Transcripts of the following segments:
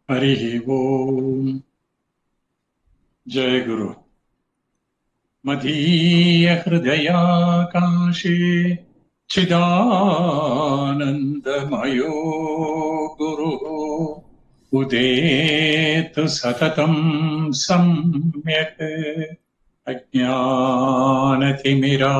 Harihi Om. Jai Guru. Madhiya Hridaya Kashi Chidanandamayo Guru Udetu Satatam Samyak Ajnanatimira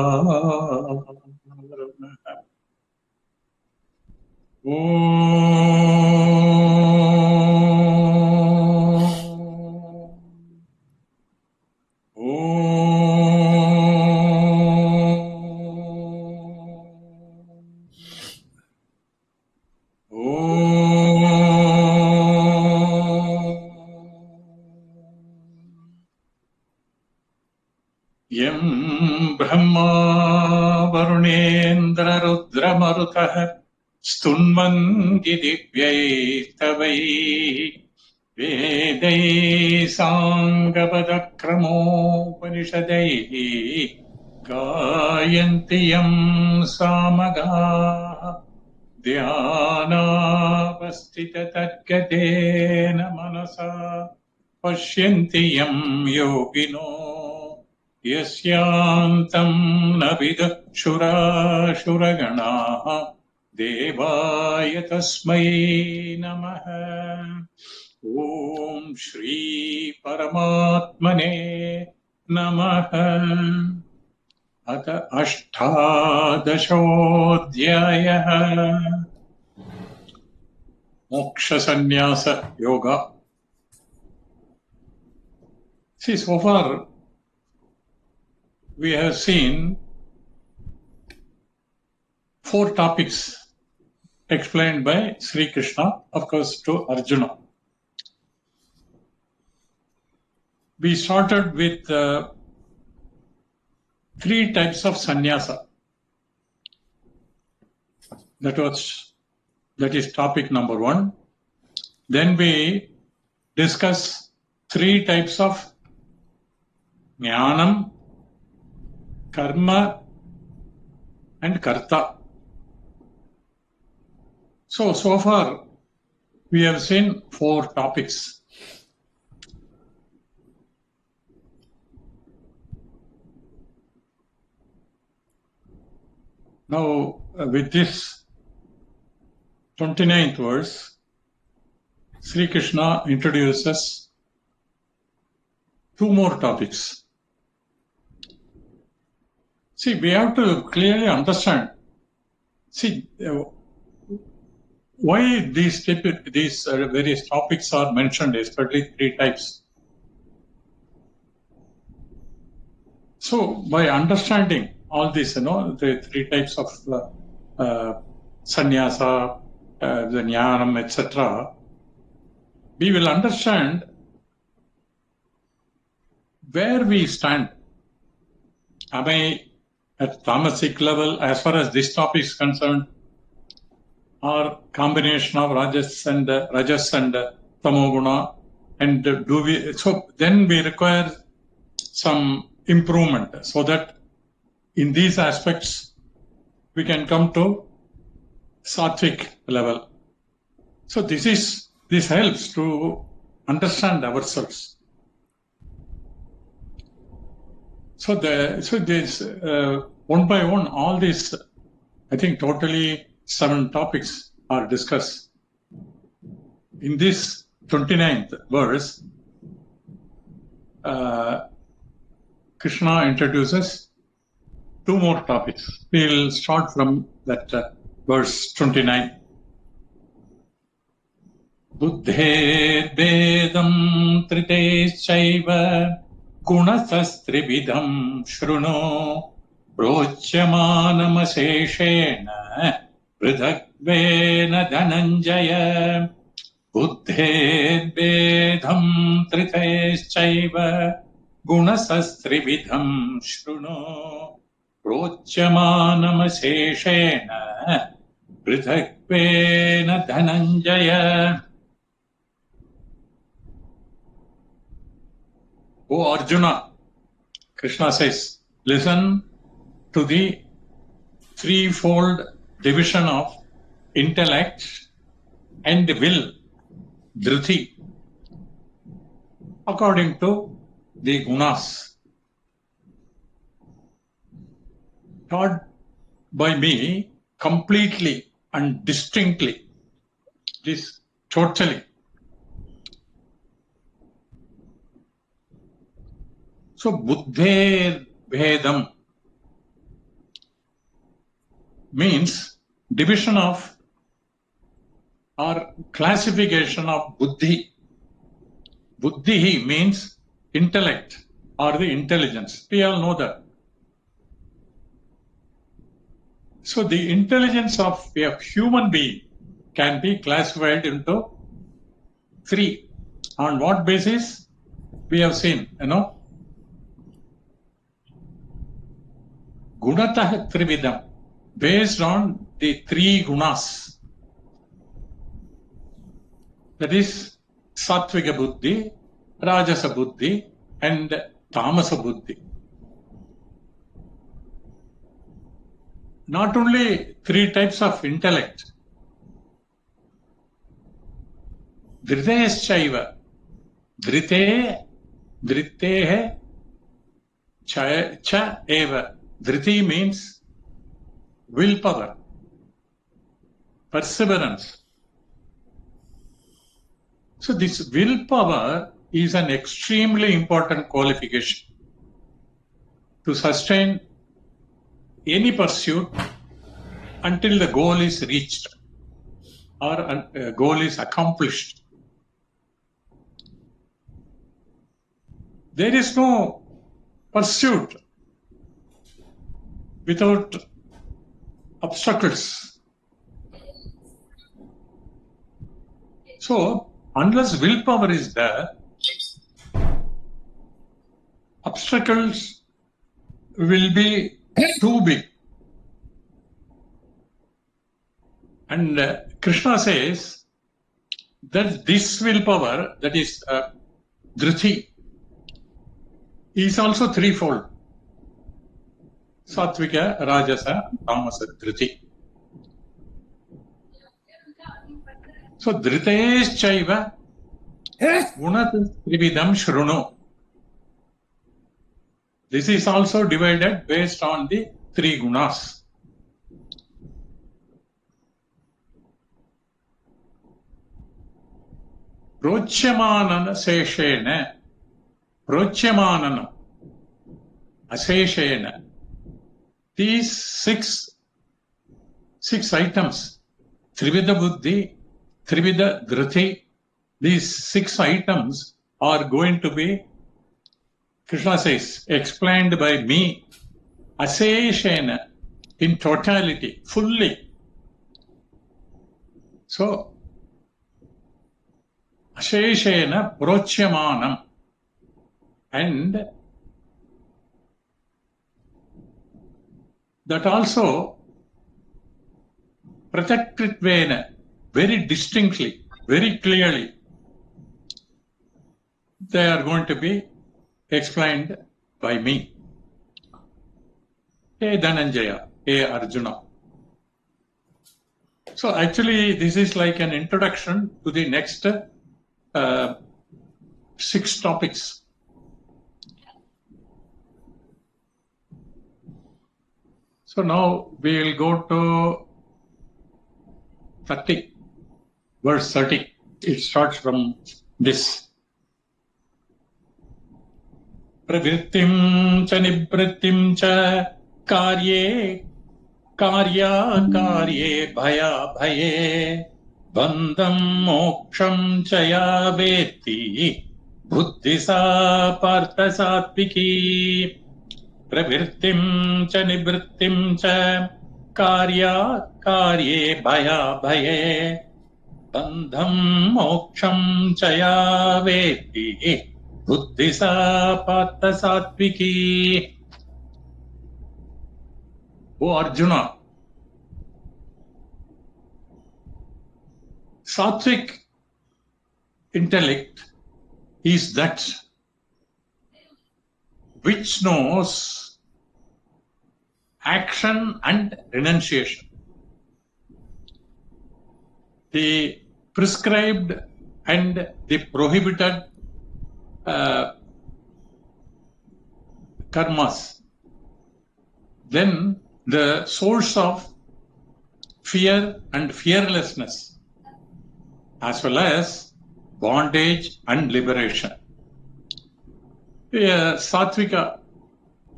Yam Brahma Varunendra Rudra Marutah Stunvanti Divyaistavai Vedai Sangavadakramo Upanishadai Gayanti Yam Samaga Dhyanavastita Tadgatena Manasa Pashyanti Yam Yogino Yasyantam Navidah Shuraganaha Devaya Tasmai Namaha. Om Shri Paramatmane Namaha. Atha Ashtadashodhyayah Moksha Sannyasa Yoga. See, so far we have seen 4 topics explained by Sri Krishna, of course, to Arjuna. We started with 3 types of sannyasa. That is topic number 1. Then we discuss 3 types of jnanam, karma and karta. So far we have seen 4 topics. Now with this 29th verse, Sri Krishna introduces 2 more topics. See, we have to clearly understand. See, why these various topics are mentioned, especially 3 types. So, by understanding all this, the 3 types of sannyasa, the jnanam, etc., we will understand where we stand. Am I at tamasic level as far as this topic is concerned, or combination of rajas and tamoguna, and then we require some improvement so that in these aspects we can come to sattvic level. So this helps to understand ourselves. So this one by one, all these, I think totally 7 topics are discussed. In this 29th verse, Krishna introduces 2 more topics. We'll start from that verse 29. Buddher Vedam Triteschaiva Gunasastribidham Shruno Prochyamanamasheshena Pridhakvena Dhananjaya Buddher Vedam Triteschaiva Gunasastribidham Shruno Prochyamanamasheshena Pridhakvena Dhananjaya. O Arjuna, Krishna says, listen to the threefold division of intellect and will, dhriti. according to the gunas taught by me completely and distinctly. This totally. So buddher bhedam means division of or classification of buddhi. Buddhi means intellect or the intelligence. We all know that. So the intelligence of a human being can be classified into three. On what basis? We have seen, Gunatah Trividam, based on the three gunas. That is Sattvika Buddhi, Rajasa Buddhi, and Tamasa Buddhi. Not only three types of intellect, Dhriteschaiva, Dhritehe, cha eva. Dhriti means willpower, perseverance. So this willpower is an extremely important qualification to sustain any pursuit until the goal is reached or a goal is accomplished. There is no pursuit without obstacles. So, unless willpower is there, obstacles will be too big. And Krishna says that this willpower, that is dhriti, is also threefold. Sattvika, Rajasa, Tamasa, dhriti. So, dhriteschaiva gunat trividam shrunu. This is also divided based on the three gunas. Prochyamanana seshena, prochyamanana aseshena. These six items, Trivida Buddhi, Trivida Dhriti, these six items are going to be, Krishna says, explained by me, aseshena, in totality, fully. So, aseshena prochyamanam, and that also pratakritvena, very distinctly, very clearly, they are going to be explained by me. Hey Dhananjaya, hey Arjuna. So actually this is like an introduction to the next 6 topics. So now we will go to 30, verse 30. It starts from this. Pravrittim cha nivrittim cha karye karye bhaya bhaye bandham moksham cha ya veti buddhisa partha satviki. Pravrittim cha nivrittim cha karye bhaya bhaye bandham moksham cha ya veti buddhisa partha satviki. O Arjuna, sattvic intellect is that which knows action and renunciation. The prescribed and the prohibited karmas, then the source of fear and fearlessness, as well as bondage and liberation. Satvika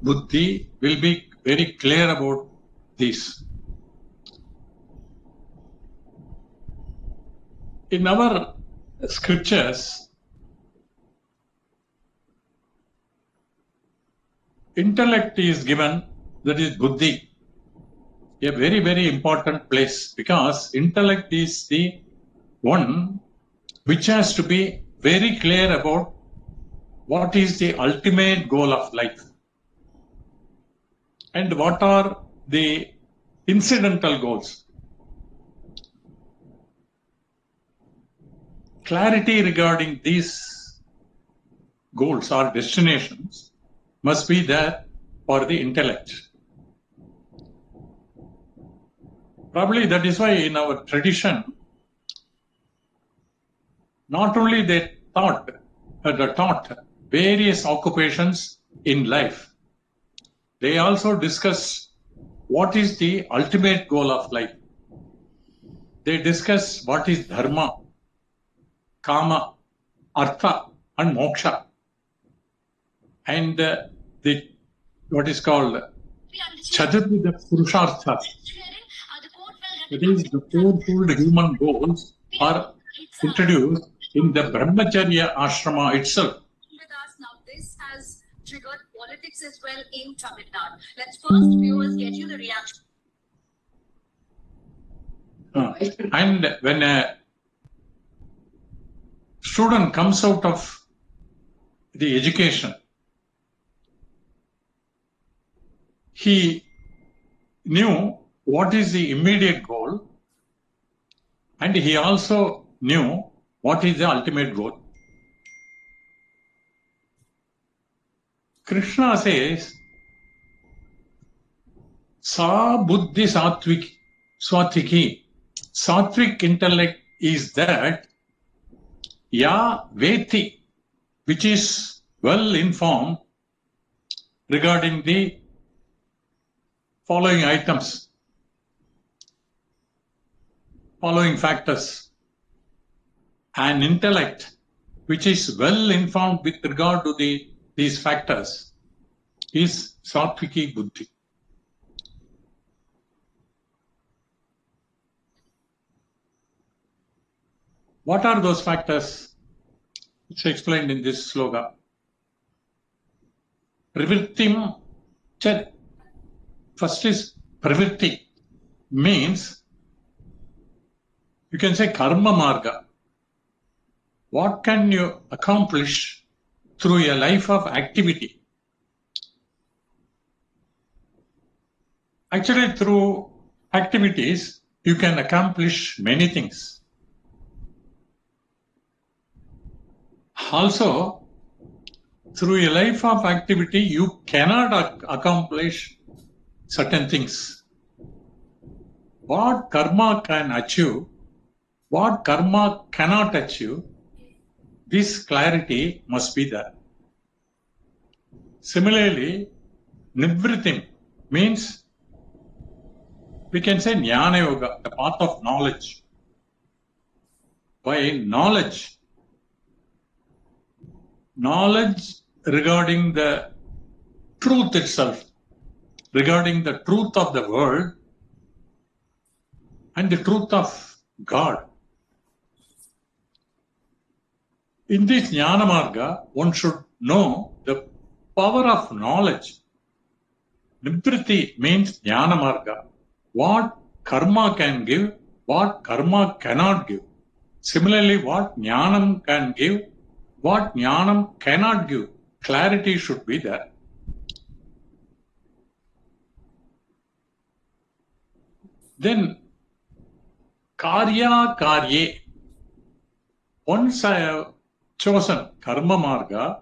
buddhi will be very clear about this. In our scriptures, intellect is given, that is buddhi, a very, very important place, because intellect is the one which has to be very clear about what is the ultimate goal of life and what are the incidental goals. Clarity regarding these goals or destinations must be there for the intellect. Probably that is why in our tradition, not only they taught various occupations in life, they also discuss what is the ultimate goal of life. They discuss what is dharma, kama, artha and moksha, and the what is called chaturvida purushartha. That is, the fourfold human goals are introduced in the brahmacharya ashrama itself. Now this has triggered politics as well in Tamil Nadu. Let's first, viewers, get you the reaction. And when a student comes out of the education, he knew what is the immediate goal, and he also knew what is the ultimate goal. Krishna says, Sa buddhi satviki. Sattvic intellect is that ya veti, which is well informed regarding the following items, following factors. An intellect which is well informed with regard to these factors is sattviki buddhi. What are those factors? It's explained in this sloka. Pravrittim char. First is pravritti, means you can say karma marga. What can you accomplish through a life of activity? Actually, through activities, you can accomplish many things. Also, through a life of activity, you cannot accomplish certain things. What karma can achieve, what karma cannot achieve, this clarity must be there. Similarly, nivritim means, we can say jnana yoga, the path of knowledge. By knowledge regarding the truth itself, regarding the truth of the world and the truth of God. In this jnana marga, one should know the power of knowledge. Nivriti means jnana marga. What karma can give, what karma cannot give. Similarly, what jnanam can give, what jnanam cannot give. Clarity should be there. Then, karya karye. Once I have chosen karma marga,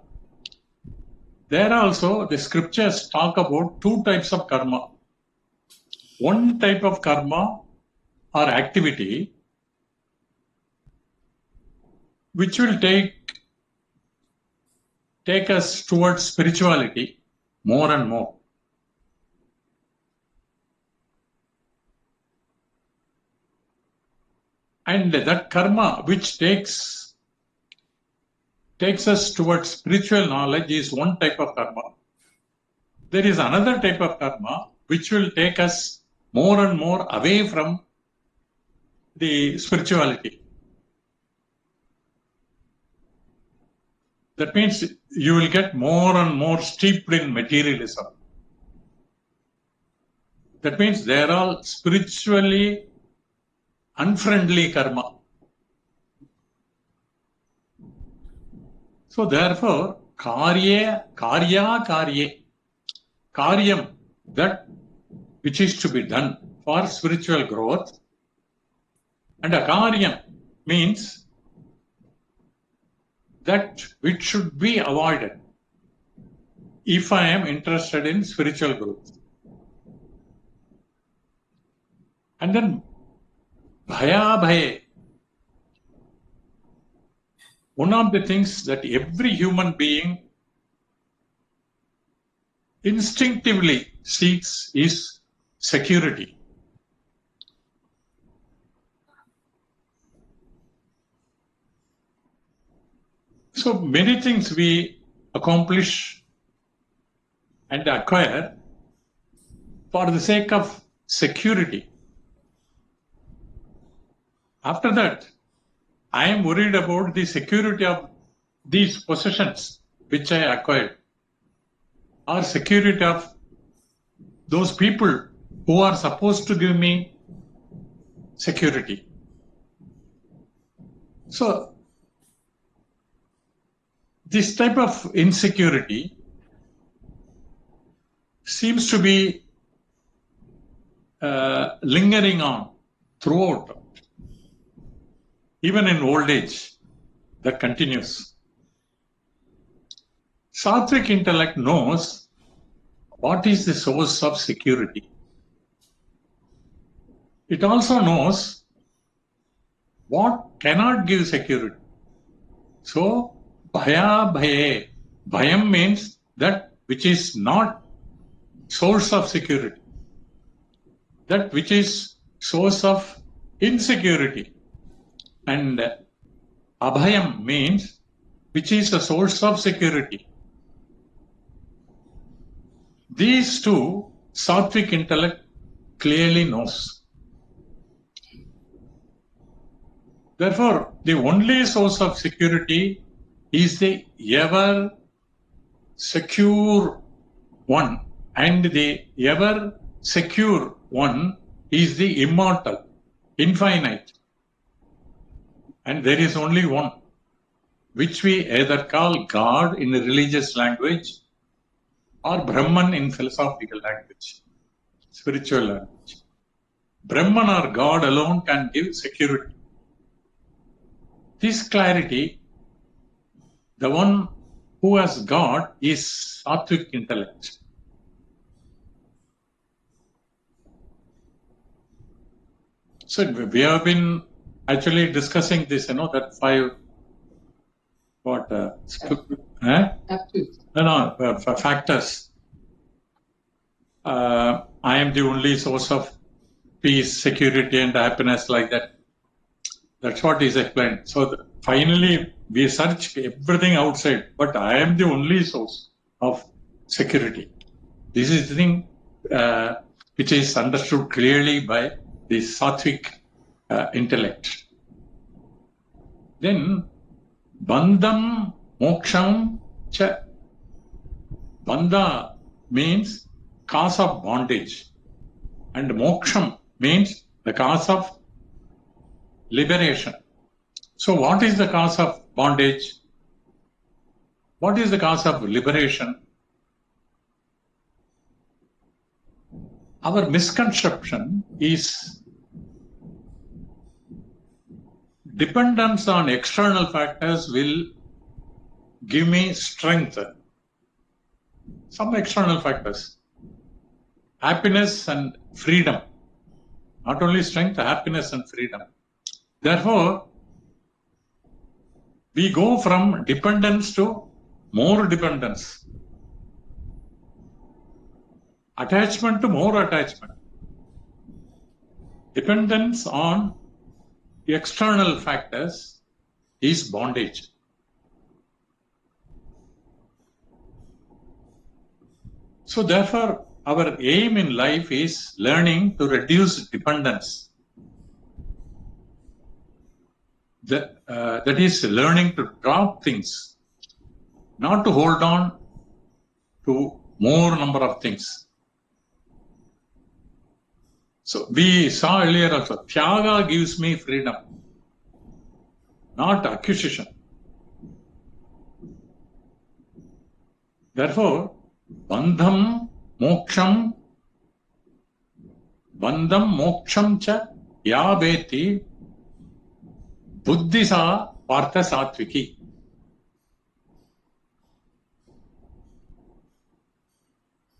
there also the scriptures talk about two types of karma. One type of karma or activity which will take take us towards spirituality more and more. And that karma which takes us towards spiritual knowledge is one type of karma. There is another type of karma which will take us more and more away from the spirituality. That means you will get more and more steeped in materialism. That means they are all spiritually unfriendly karma. So therefore, karya, karyam, that which is to be done for spiritual growth, and akaryam means that which should be avoided if I am interested in spiritual growth. And then bhaya. One of the things that every human being instinctively seeks is security. So many things we accomplish and acquire for the sake of security. After that, I am worried about the security of these possessions which I acquired, or security of those people who are supposed to give me security. So, this type of insecurity seems to be lingering on throughout. Even in old age, that continues. Sattvic intellect knows what is the source of security. It also knows what cannot give security. So, bhaya. Bhayam means that which is not source of security. That which is source of insecurity. And abhayam means which is a source of security. These two, sattvic intellect clearly knows. Therefore, the only source of security is the ever secure one, and the ever secure one is the immortal, infinite. And there is only one, which we either call God in the religious language or Brahman in philosophical language, spiritual language. Brahman or God alone can give security. This clarity, the one who has God is sattvic intellect. So we have been actually discussing this, that five, factors. I am the only source of peace, security, and happiness, like that. That's what is explained. So finally, we search everything outside, but I am the only source of security. This is the thing which is understood clearly by the sattvic intellect. Then, bandham moksham cha. Bandha means cause of bondage, and moksham means the cause of liberation. So what is the cause of bondage? What is the cause of liberation? Our misconception is dependence on external factors will give me strength. Some external factors. Happiness and freedom. Not only strength, happiness and freedom. Therefore, we go from dependence to more dependence. Attachment to more attachment. Dependence on external factors is bondage. So therefore, our aim in life is learning to reduce dependence. That is learning to drop things, not to hold on to more number of things. So we saw earlier also, Tyaga gives me freedom, not acquisition. Therefore, bandham moksham cha yabeti buddhisa partha satviki.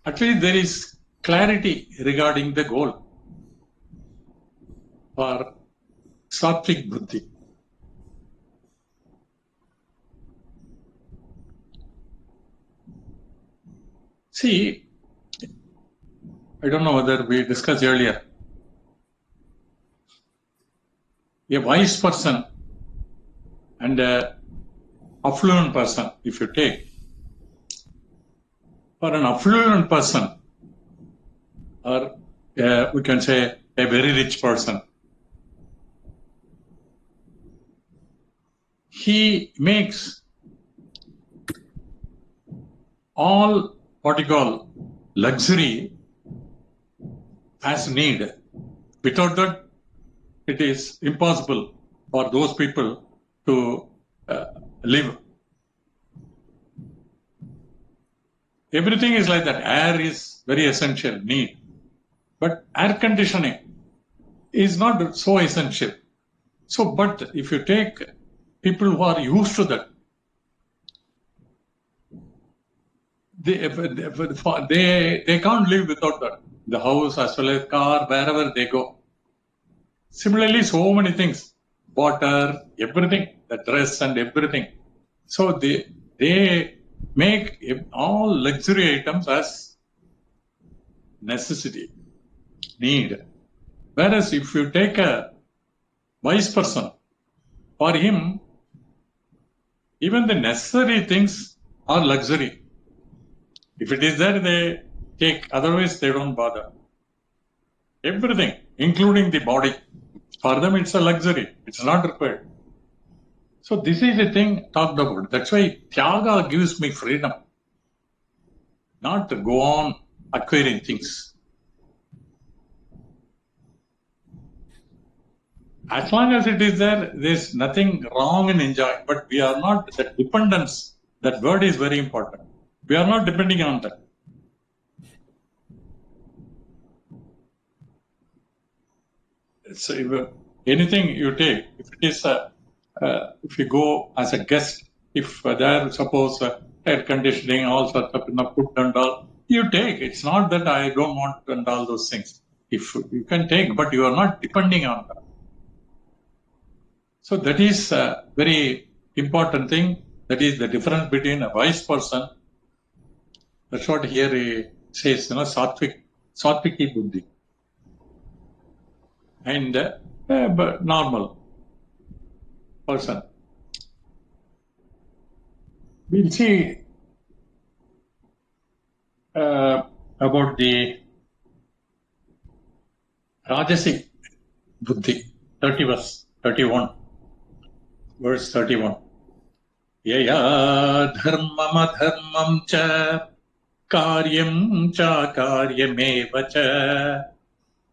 At least there is clarity regarding the goal for sattvic buddhi. See, I don't know whether we discussed earlier. A wise person and an affluent person, if you take, for an affluent person, or we can say a very rich person, he makes all what you call luxury as need. Without that, it is impossible for those people to live. Everything is like that. Air is very essential need. But air conditioning is not so essential. So, but if you take people who are used to that, they can't live without that. The house as well as car, wherever they go. Similarly, so many things, water, everything, the dress and everything. So they make all luxury items as necessity, need. Whereas if you take a wise person, for him, even the necessary things are luxury. If it is there, they take, otherwise they don't bother. Everything, including the body, for them it's a luxury, it's not required. So this is the thing talked about. That's why Tyaga gives me freedom, not to go on acquiring things. As long as it is there, there's nothing wrong in enjoying, but we are not, the dependence, that word is very important. We are not depending on that. So if anything you take, if it is if you go as a guest, if there suppose air conditioning, all sorts of food and all, you take. It's not that I don't want and all those things. If you can take, but you are not depending on that. So that is a very important thing. That is the difference between a wise person. That's what here he says, satviki buddhi, and normal person. We'll see about the Rajasic buddhi, 31, verse 31. Yaya dharmam adharmam cha karyam cha karyameva cha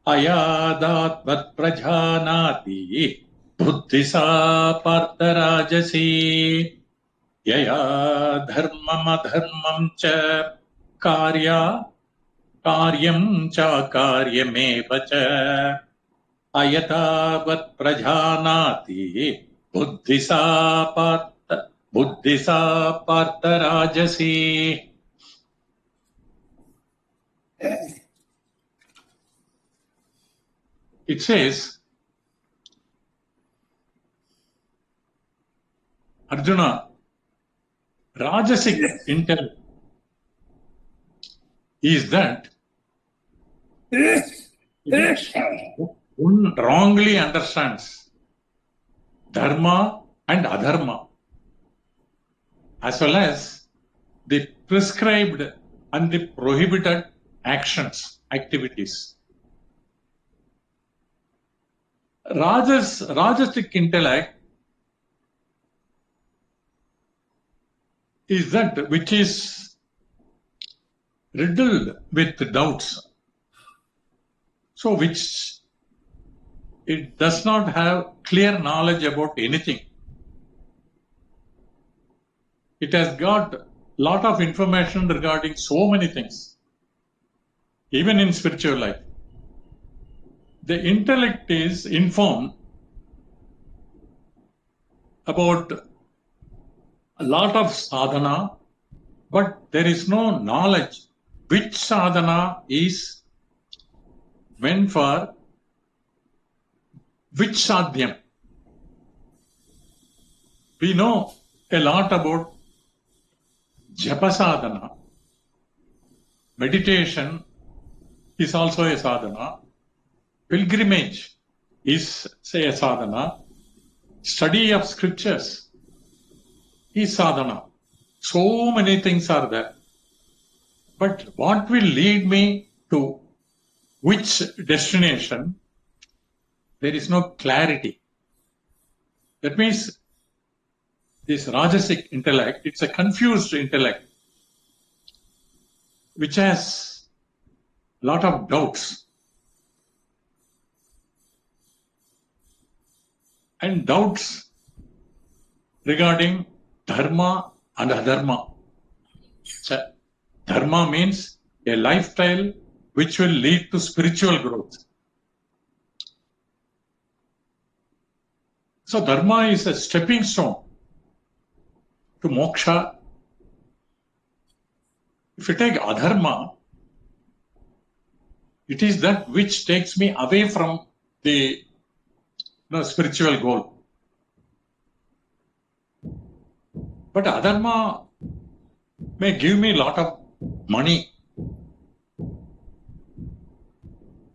ayadatvat prajanati buddhisa partharajasi. Yaya dharmam adharmam cha karyam cha karyameva cha ayatavat prajanati buddhisa partharajasi. It says, Arjuna, Rajasic intellect is that one wrongly understands dharma and adharma, as well as the prescribed and the prohibited actions, activities. Rajasic intellect is that which is riddled with doubts, so which it does not have clear knowledge about anything. It has got a lot of information regarding so many things, even in spiritual life. The intellect is informed about a lot of sadhana, but there is no knowledge which sadhana is meant for which sadhyam. We know a lot about japa sadhana. Meditation is also a sadhana. Pilgrimage is, say, a sadhana. Study of scriptures is sadhana. So many things are there. But what will lead me to which destination? There is no clarity. That means this Rajasic intellect, it's a confused intellect which has a lot of doubts. And doubts regarding dharma and adharma. So, dharma means a lifestyle which will lead to spiritual growth. So dharma is a stepping stone to moksha. If you take adharma, it is that which takes me away from the spiritual goal. But adharma may give me a lot of money,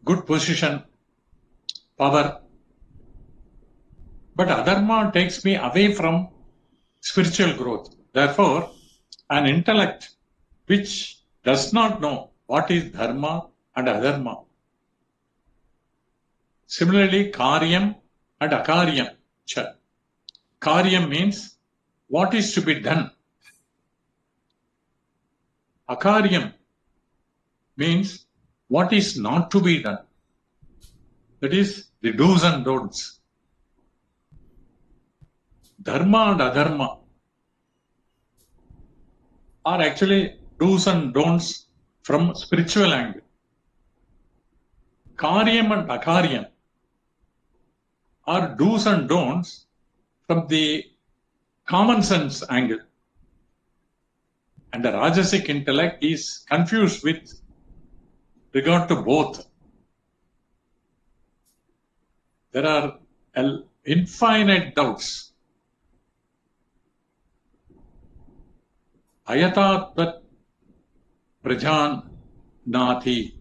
good position, power. But adharma takes me away from spiritual growth. Therefore, an intellect which does not know what is dharma and adharma. Similarly, karyam and akaryam. Karyam means what is to be done. Akaryam means what is not to be done. That is the do's and don'ts. Dharma and adharma are actually do's and don'ts from spiritual angle. Karyam and akaryam are do's and don'ts from the common sense angle. And the Rajasic intellect is confused with regard to both. There are infinite doubts. Ayatatvat prajan nati.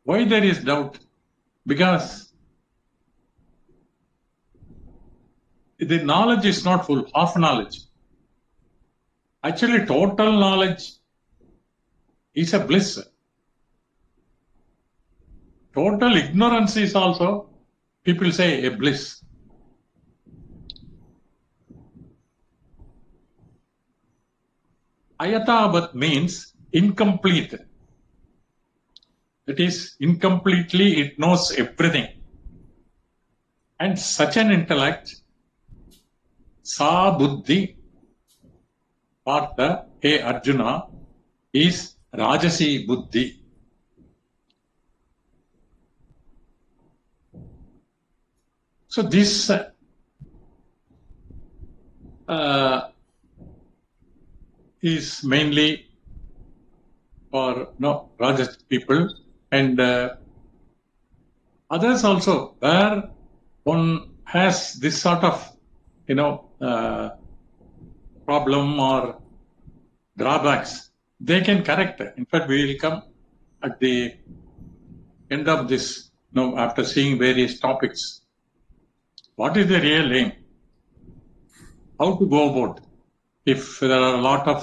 Why there is doubt? Because the knowledge is not full, half knowledge. Actually, total knowledge is a bliss. Total ignorance is also, people say, a bliss. Ayatavat means incomplete. That is, incompletely it knows everything. And such an intellect, sa buddhi, Partha, hey Arjuna, is Rajasi buddhi. So this is mainly for Rajas people, and others also, where one has this sort of problem or drawbacks, they can correct. In fact, we will come at the end of this, after seeing various topics. What is the real aim? How to go about if there are a lot of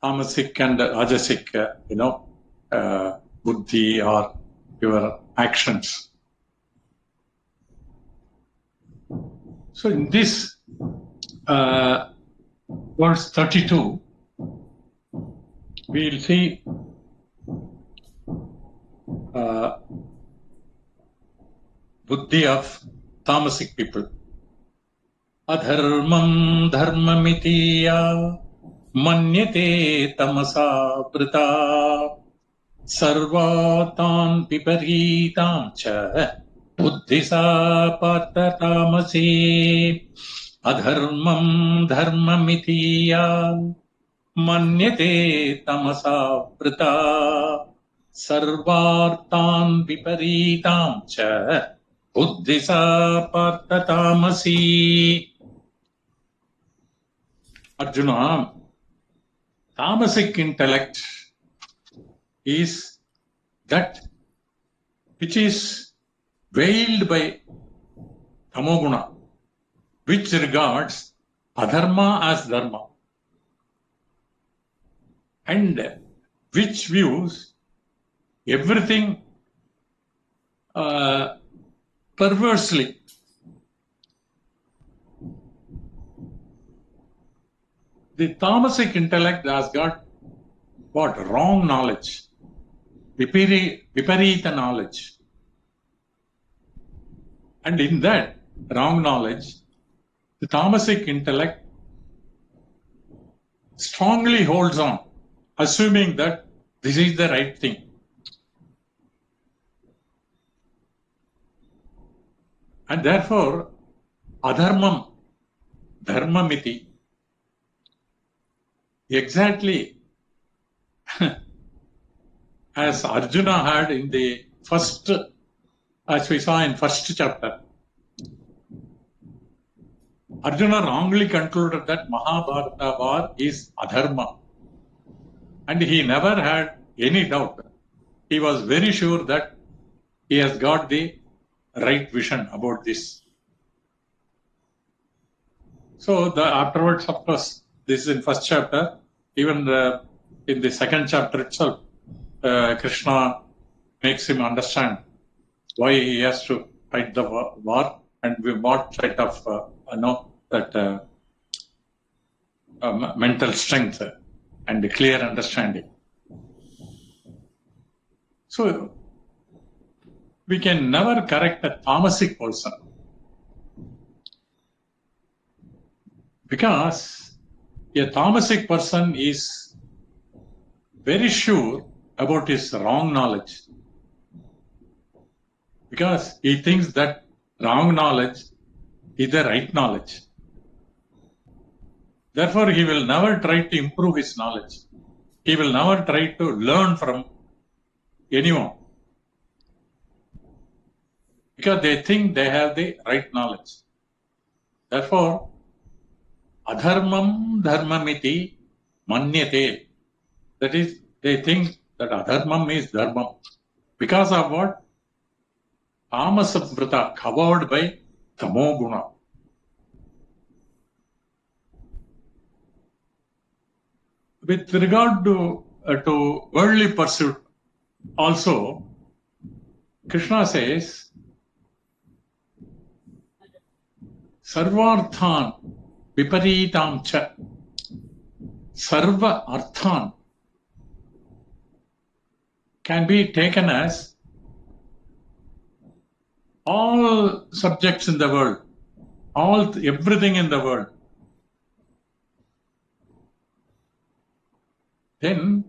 tamasic and rajasic, buddhi or your actions. So in this verse 32, we will see buddhi of tamasic people. Adharmam dharmamitiya manyate tamasa vrita sarvatan piparitam cha buddhisa partha tamasi. Adharmam dharmamitiya manyate tamasa vrita sarvartan viparitam cha buddhisa partha tamasi. Arjuna, tamasic intellect is that which is veiled by tamoguna, which regards adharma as dharma, and which views everything perversely. The tamasic intellect has got what? Wrong knowledge, viparita knowledge. And in that wrong knowledge, the tamasic intellect strongly holds on, assuming that this is the right thing. And therefore, adharmam, dharmamiti, exactly as Arjuna had in the first, as we saw in first chapter. Arjuna wrongly concluded that Mahabharata war is adharma. And he never had any doubt. He was very sure that he has got the right vision about this. So afterwards, of course, this is in first chapter. Even in the second chapter itself, Krishna makes him understand why he has to fight the war and what sort of that mental strength and clear understanding. So we can never correct a tamasic person, because a tamasic person is very sure about his wrong knowledge, because he thinks that wrong knowledge is the right knowledge. Therefore, he will never try to improve his knowledge. He will never try to learn from anyone, because they think they have the right knowledge. Therefore, adharmam dharmamiti manyate. That is, they think that adharmam is dharmam. Because of what? Tamasavrita, covered by tamoguna. With regard to worldly pursuit, also, Krishna says, Sarvarthan viparitam cha. Sarva arthan can be taken as all subjects in the world, everything in the world. Then,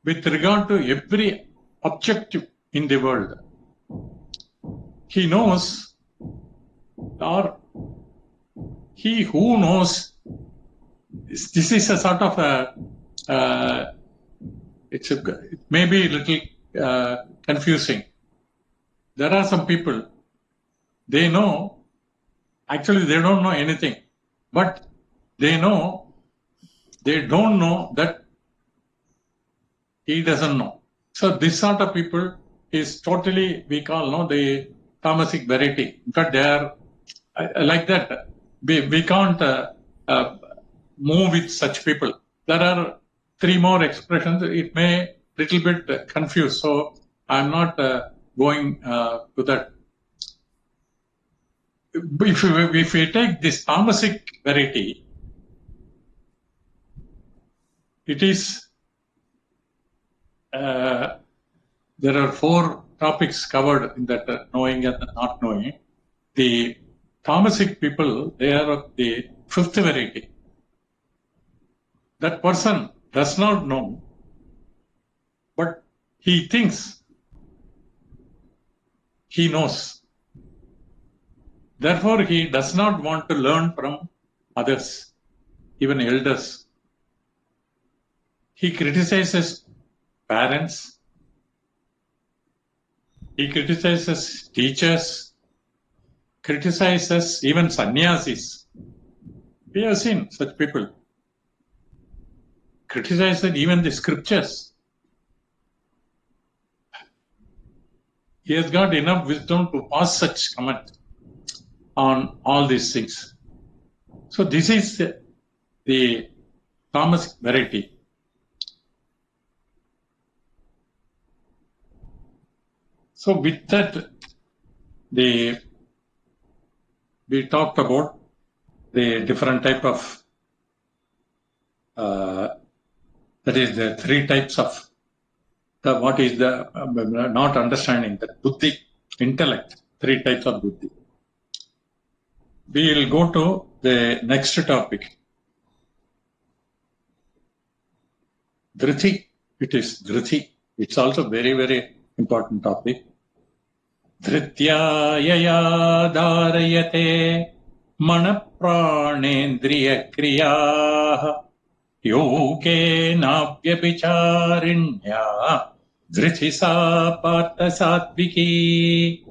with regard to every objective in the world, he knows, or he who knows, this is a sort of it may be a little confusing. There are some people, they know, actually they don't know anything. but they don't know that he doesn't know. So this sort of people is totally, we call the Tamasic variety. In fact, they are like that. We can't move with such people. There are 3 more expressions. It may little bit confuse. So I'm not going to that. If we take this Tamasic variety, it is there are 4 topics covered in that knowing and not knowing. The Tamasic people, they are of the 5th variety. That person does not know, but he thinks he knows. Therefore, he does not want to learn from others, even elders. He criticizes parents. He criticizes teachers, criticizes even sannyasis. We have seen such people. Criticizes even the scriptures. He has got enough wisdom to pass such comment on all these things. So this is the Thomas variety. So with that, we talked about the different type of, that is the 3 types of what is the not understanding, that buddhi, intellect, 3 types of buddhi. We will go to the next topic. Dhrithi, it is Dhrithi. It's also very, very important topic. Dhritya yaya dharayate manapranendriya kriyaha yoge navyapicharinya dhrithi sa partha satviki.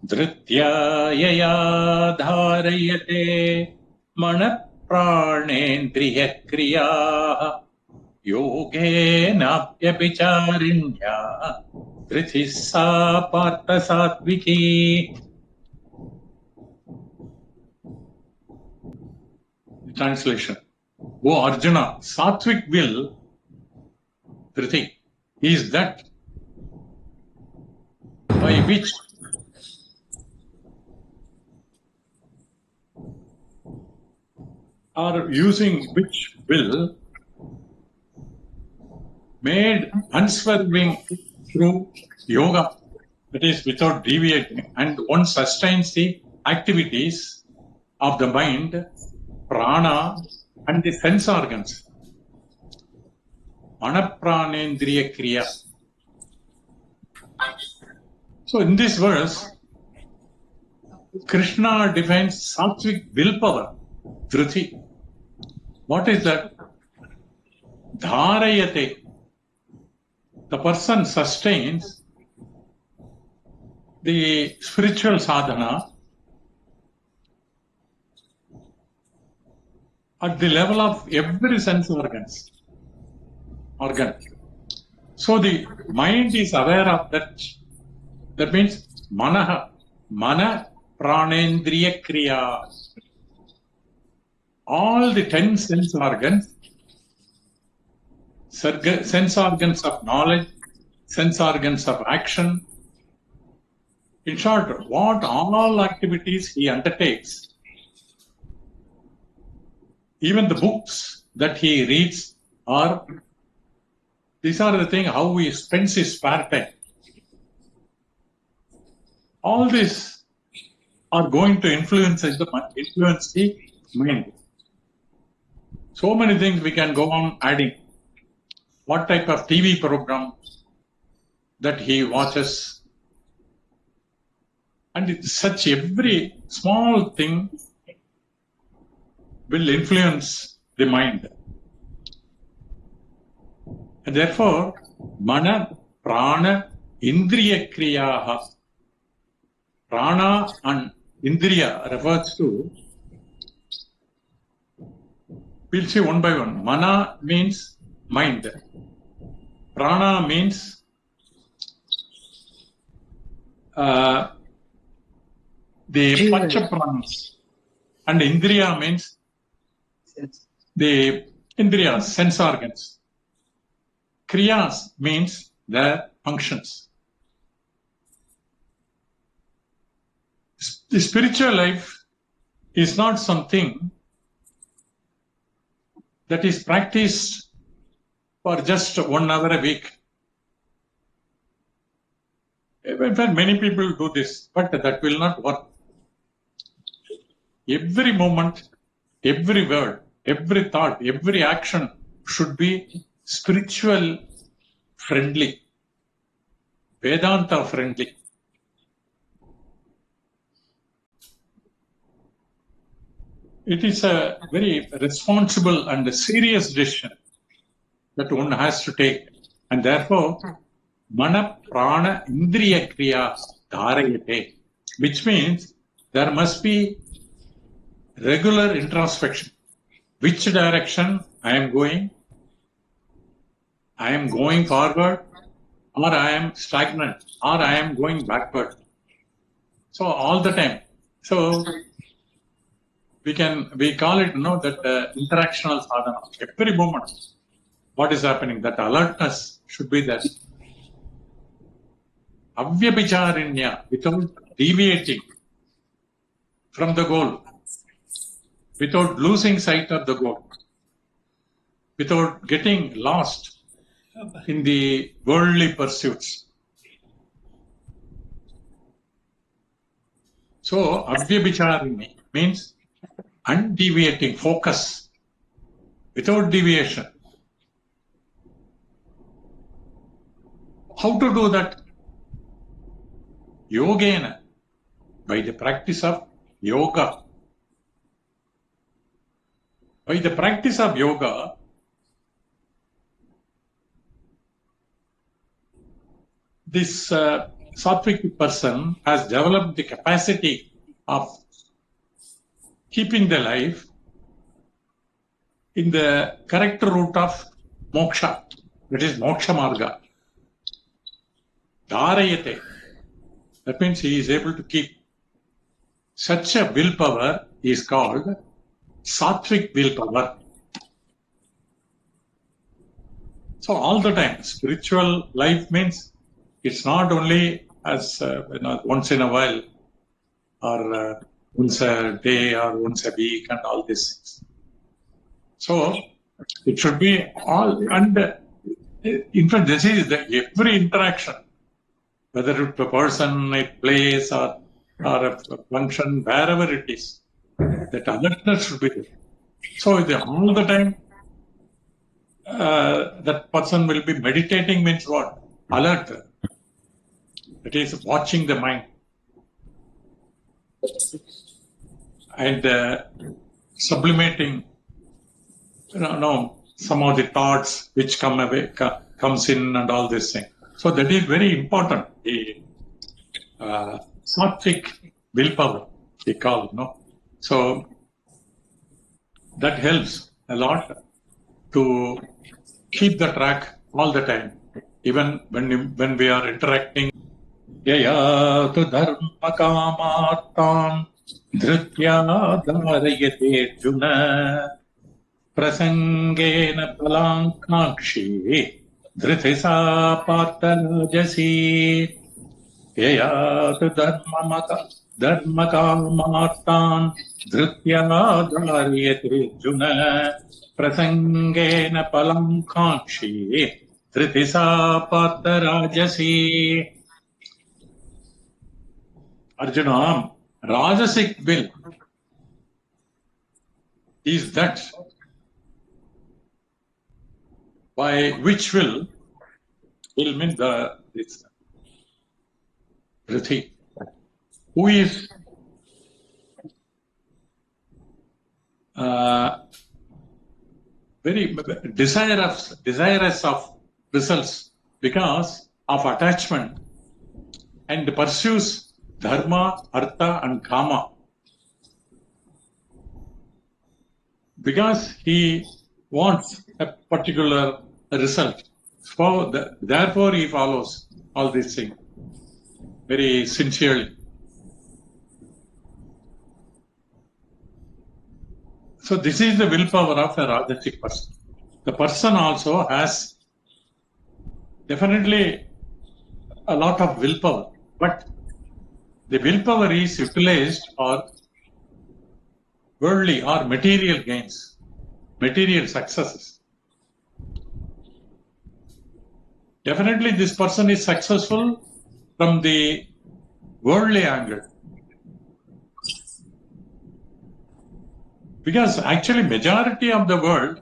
Dhritya yaya dharayate manapranendriya kriyaha yoge navyapicharinya dhrithi sa partha satviki. Translation. O Arjuna, Sattvic will, Dhrithi, is that by which or using which will made unswerving through yoga, that is without deviating, and one sustains the activities of the mind, prana, and the sense organs. Manapranendriya kriya. So in this verse, Krishna defines sattvic willpower, dhrithi. What is that? Dharayate. The person sustains the spiritual sadhana at the level of every sense organ. So the mind is aware of that. That means mana pranendriya kriya. All the 10 sense organs, sense organs of knowledge, sense organs of action. In short, what all activities he undertakes, even the books that he reads, these are the things how he spends his spare time. All these are going to influence the mind. So many things we can go on adding. What type of TV program that he watches, and it's such every small thing will influence the mind. And therefore, mana, prana, indriya kriyaha. Prana and indriya refers to We'll see one by one. Mana means mind. Prana means the Pancha Pranas. And Indriya means the Indriyas, sense organs. Kriyas means their functions. The spiritual life is not something that is practiced for just 1 hour a week. In fact, many people do this, but that will not work. Every moment, every word, every thought, every action should be spiritual friendly, Vedanta friendly. It is a very responsible and a serious decision that one has to take. And therefore, Mana Prana Indriya Kriya Dharayate, which means there must be regular introspection. Which direction I am going? I am going forward, or I am stagnant, or I am going backward. So all the time. So we call it, that interactional sadhana. Every moment, what is happening? That alertness should be there. Avyabhicharinya, without deviating from the goal, without losing sight of the goal, without getting lost in the worldly pursuits. So, avyabhicharini means undeviating focus, without deviation. How to do that? Yogena, by the practice of yoga. By the practice of yoga, this sattvic person has developed the capacity of keeping the life in the correct route of moksha, that is moksha marga. Dharayate, that means he is able to keep. Such a willpower is called sattvic willpower. So all the time, spiritual life means it's not only as once in a while, or once a day, or once a week, and all these things. So it should be all, and in fact, this is every interaction, whether it's a person, a place, or a function, wherever it is, that alertness should be there. So all the time, that person will be meditating means what? Alert. It is watching the mind. And sublimating, some of the thoughts which comes in and all this thing. So that is very important. The sattvic willpower, they call, So that helps a lot to keep the track all the time, even when we are interacting. Yayatu dharma kamartam dhritya dharayate juna prasangena palankankshi dhritisa partarajasi. Yayatu dharma kamartam dhritya dharayate juna prasangena palankankshi dhritisa partarajasi. Arjuna, Rajasic will is that by which will mean this Prithvi, who is very desirous of results because of attachment and pursues dharma, artha, and kama. because he wants a particular result. So therefore he follows all these things very sincerely. So this is the willpower of a Rajasic person. The person also has definitely a lot of willpower, but the willpower is utilized for worldly or material gains, material successes. Definitely this person is successful from the worldly angle. Because actually majority of the world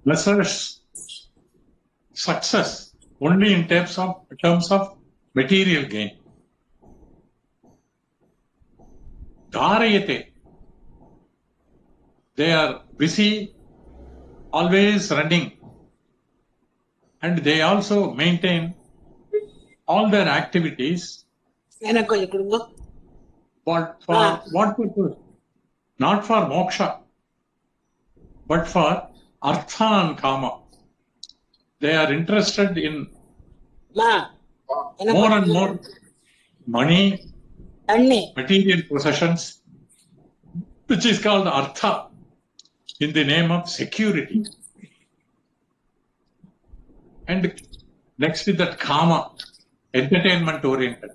measures success only in terms of material gain. Dharayate. They are busy, always running, and they also maintain all their activities. But for what purpose? Not for moksha, but for artha and kama. They are interested in more and more money, material possessions, which is called artha in the name of security. And next is that kama, entertainment oriented.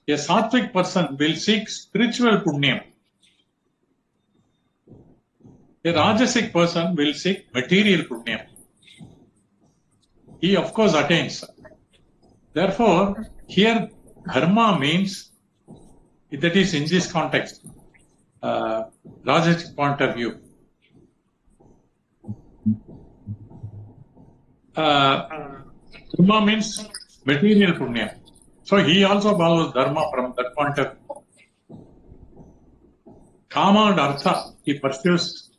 A sattvic person will seek spiritual punyam. A rajasic person will seek material punyam. He of course attains. Therefore, here dharma means, that is in this context, rajasic point of view. Dharma means material punyam. So he also follows dharma from that point of view. Kama and artha, he pursues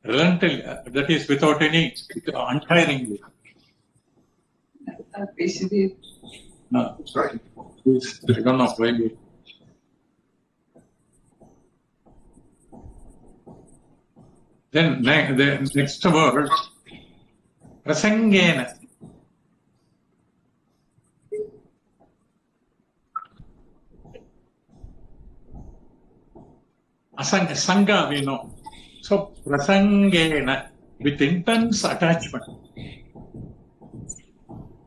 relentlessly, that is without any untiringly. Basically, No, sorry. I don't know why. Then the next word, prasangena. Sangha we know. So prasangena, with intense attachment.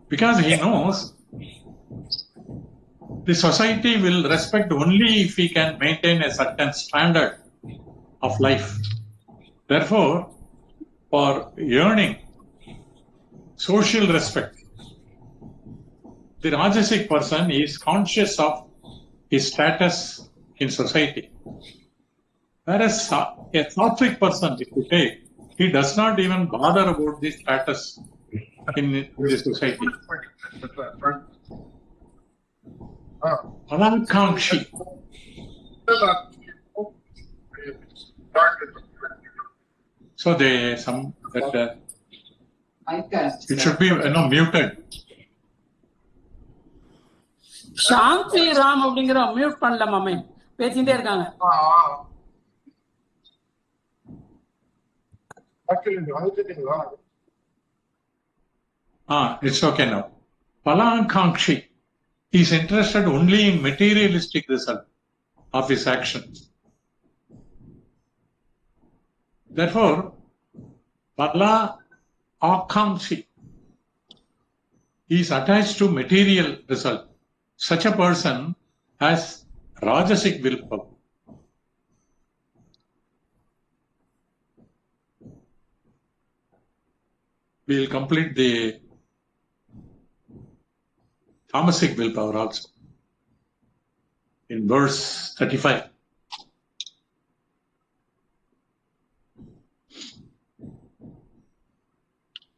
Because he knows the society will respect only if he can maintain a certain standard of life. Therefore, for yearning social respect, the Rajasic person is conscious of his status in society. Whereas a sattvic person, if you take, he does not even bother about the status in the society. Alankankshi. So it should be muted. சாந்தி ராம் அப்படிங்கிற mute பண்ணல மாமே, பேசிட்டே இருக்காங்க. It's okay now. Palankankshi. He is interested only in materialistic result of his actions. Therefore, Pala Akankshi, he is attached to material result. Such a person has Rajasic willpower. We will complete the Tamasic willpower also in verse 35.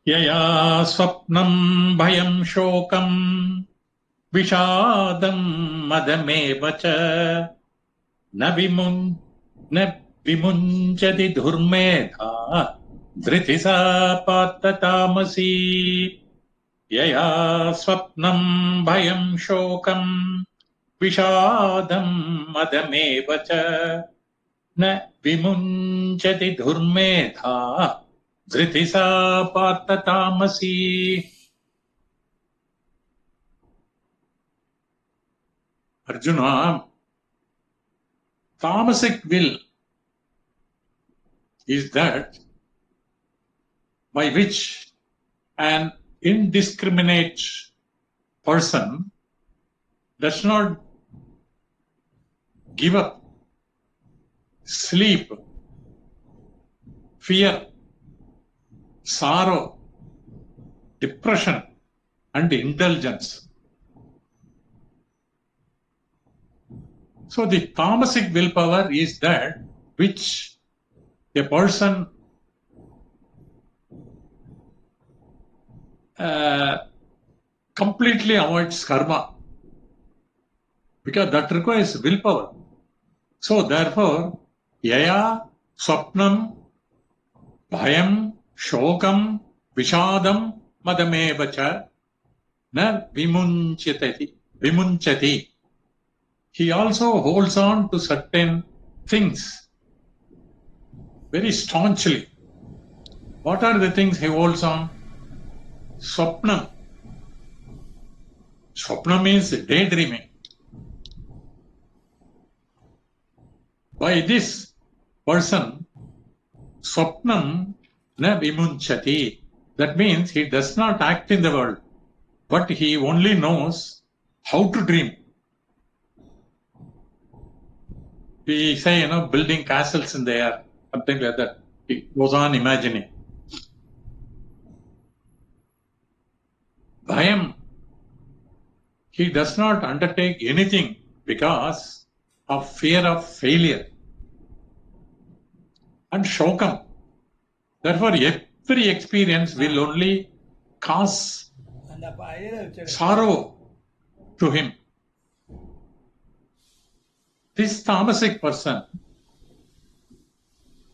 Yaya swapnam bhayam shokam vishadam madamevacha na vimunchati dhurmedha dhritisa pattatamasi. Yaya swapnam bhayam shokam vishadam madamevacha Na vimunchati dhurmedha dhritisa partha tamasi. Arjuna, tamasic will is that by which an indiscriminate person does not give up sleep, fear, sorrow, depression, and indulgence. So the tamasic willpower is that which a person completely avoids karma, because that requires willpower. So therefore, yaya swapnam bhayam shokam vishadam madamevacha na vimunchati. He also holds on to certain things very staunchly. What are the things he holds on? Swapnam. Swapnam means daydreaming. By this person, swapnam na vimunchati. That means he does not act in the world, but he only knows how to dream. We say, building castles in the air, something like that. He goes on imagining. Bhayam, he does not undertake anything because of fear of failure. And shokam, therefore every experience will only cause sorrow to him. This tamasic person,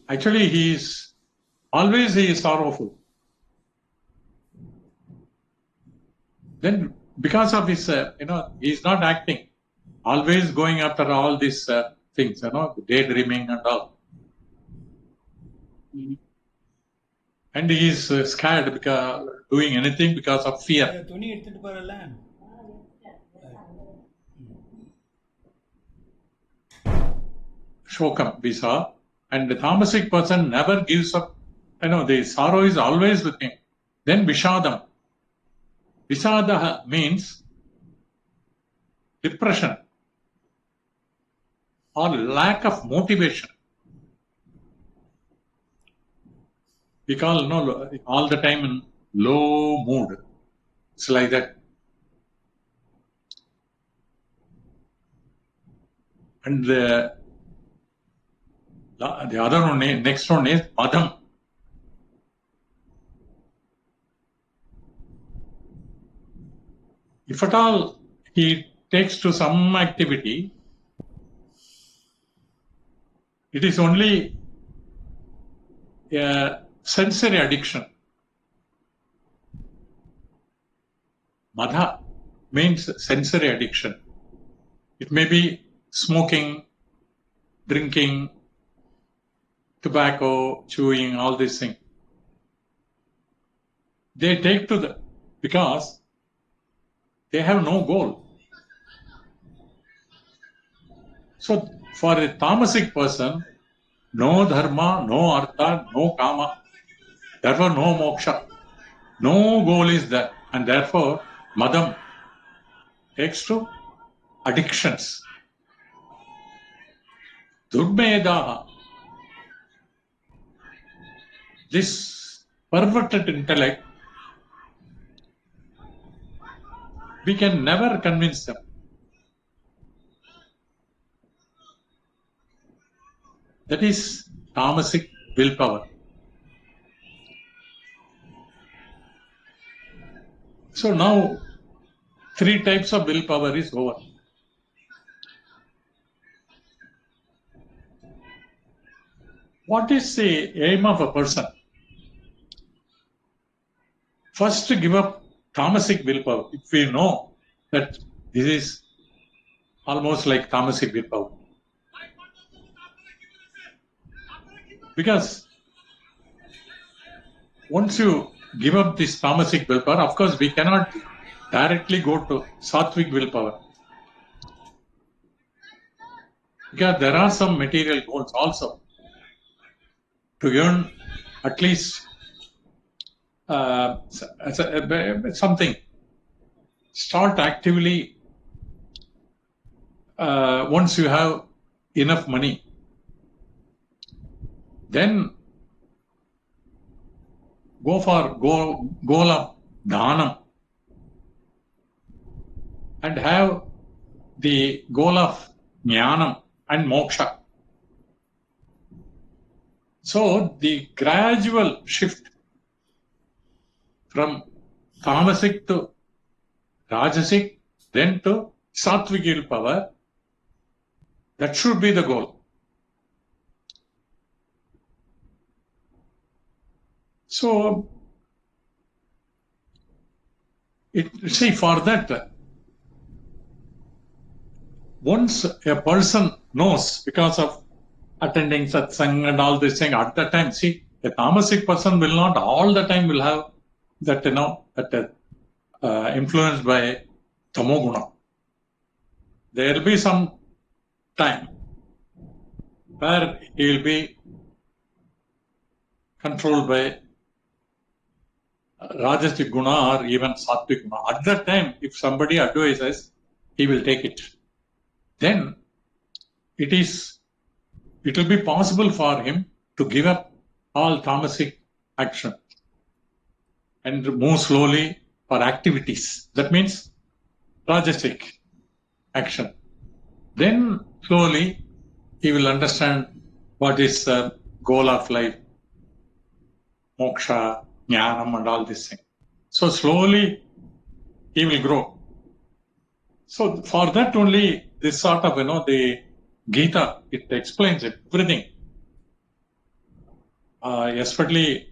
actually he is sorrowful. Then because of his, he is not acting, always going after all these things, daydreaming and all. And he is scared because doing anything because of fear. Shokam, we saw. And the tamasic person never gives up. The sorrow is always with him. Then vishadam. Vishada means depression or lack of motivation. We call all the time in low mood. It's like that. And the other one, next one is madam. If at all he takes to some activity, it is only a sensory addiction. Madha means sensory addiction. It may be smoking, drinking, tobacco, chewing, all these things. They take to because they have no goal. So for a tamasic person, no dharma, no artha, no kama, therefore no moksha. No goal is there, and therefore madam takes to addictions. Durmedaha, this perverted intellect, we can never convince them. That is tamasic willpower. So now 3 types of willpower is over. What is the aim of a person? First, to give up tamasic willpower. If we know that this is almost like tamasic willpower, Because once you give up this tamasic willpower, of course, we cannot directly go to sattvic willpower. Because there are some material goals also to earn at least something. Start actively once you have enough money. Then go for goal of dhanam and have the goal of jnanam and moksha. So the gradual shift from tamasic to rajasic, then to sattvic willpower, that should be the goal. So, see, for that, once a person knows, because of attending satsang and all this thing, at that time, see, a tamasic person will not all the time will have that, influenced by tamoguna. There will be some time where he will be controlled by rajasic guna or even sattvic guna. At that time, if somebody advises, he will take it. Then it will be possible for him to give up all tamasic action and move slowly for activities. That means rajasic action. Then slowly he will understand what is the goal of life, moksha, jnanam and all this thing. So slowly he will grow. So for that only this sort of, the Gita, it explains everything. Especially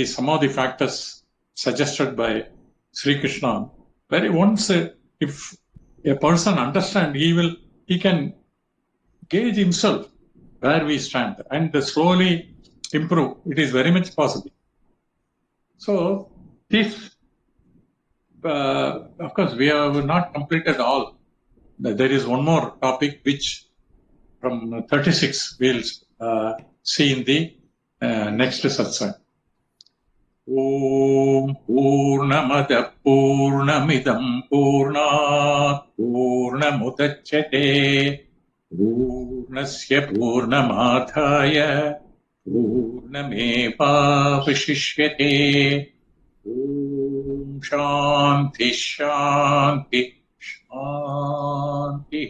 some of the factors suggested by Sri Krishna. Very once, if a person understands, he can gauge himself where we stand and slowly improve. It is very much possible. So this, of course, we have not completed all. There is one more topic which from 36 we'll see in the next satsang. Om Purnamada Purnamidam Purnat Purnamudachyate Purnasya Purnamadhaya Purnameva Vishishyate. Om Shanti Shanti Shanti.